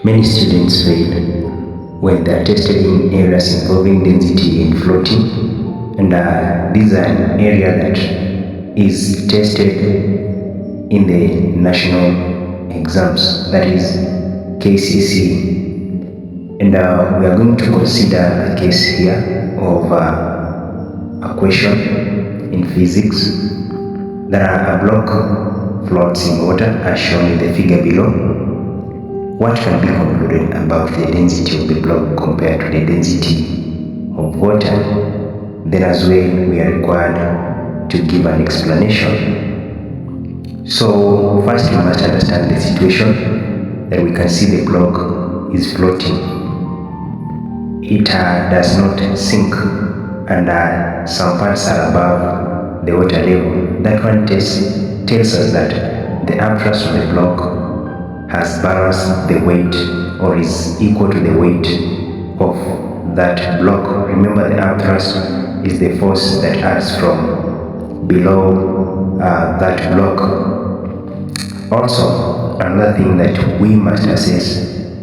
Many students fail when they are tested in areas involving density and floating, and these are an area that is tested in the national exams, that is Kcse. And we are going to consider a case here of a question in physics. There are a block floats in water as shown in the figure below. What can be concluded about the density of the block compared to the density of water? Then as well, we are required to give an explanation. So first we must understand the situation that we can see the block is floating. It does not sink, and some parts are above the water level. That one tells us that the upthrust of the block has balanced the weight or is equal to the weight of that block. Remember, the upthrust is the force that acts from below that block. Also, another thing that we must assess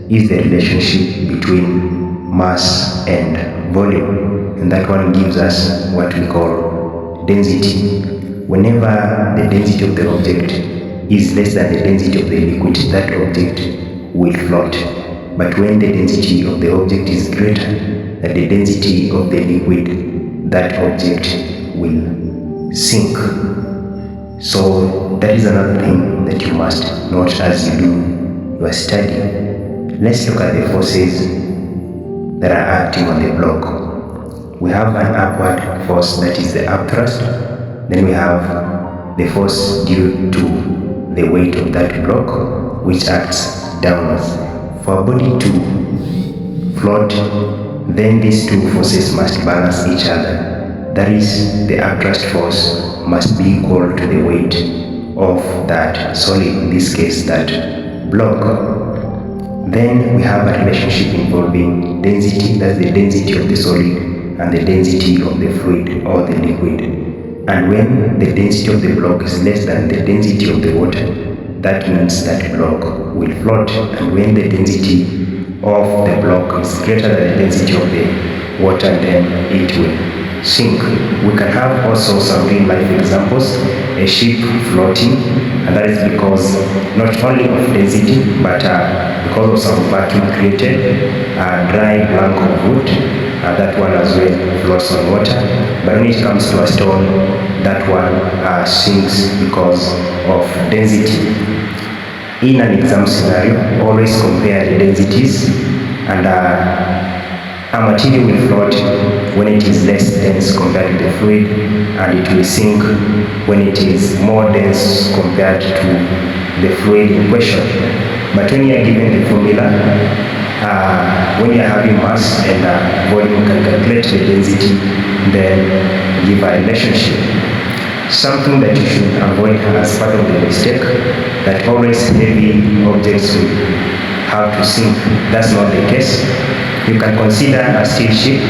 is the relationship between mass and volume, and that one gives us what we call density. Whenever the density of the object is less than the density of the liquid, that object will float. But when the density of the object is greater than the density of the liquid, that object will sink. So that is another thing that you must note as you do your study. Let's look at the forces that are acting on the block. We have an upward force, that is the upthrust. Then we have the force due to the weight of that block, which acts downwards. For a body to float, then these two forces must balance each other. That is, the upthrust force must be equal to the weight of that solid, in this case that block. Then we have a relationship involving density, that's the density of the solid and the density of the fluid or the liquid. And when the density of the block is less than the density of the water, that means that block will float. And when the density of the block is greater than the density of the water, then it will sink. We can have also some real life examples, a ship floating, and that is because not only of density, but because of some vacuum created, a dry plank of wood, that one as well floats on water. But when it comes to a stone, that one sinks because of density. In an exam scenario, always compare the densities, and a material will float when it is less dense compared to the fluid, and it will sink when it is more dense compared to the fluid in question. But when you are given the formula, when you are having mass and volume, can calculate the density, then give a relationship. Something that you should avoid as part of the mistake, that always heavy objects will have to sink. That's not the case. You can consider a steel ship.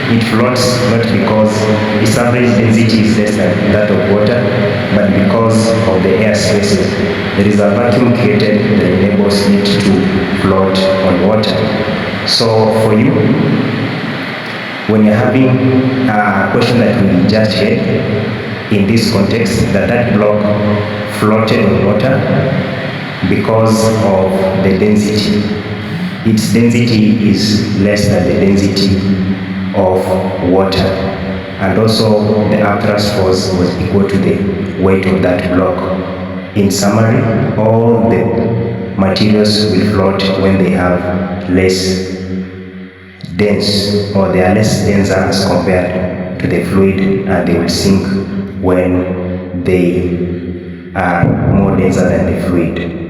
It floats not because its average density is less than that of water, but because of the air spaces. There is a vacuum created that enables it to float on water. So for you, when you're having a question that we just had, in this context, that block floated on water because of the density. Its density is less than the density of water, and also the upthrust force was equal to the weight of that block. In summary, all the materials will float when they have less dense, or they are less denser as compared to the fluid, and they will sink when they are more denser than the fluid.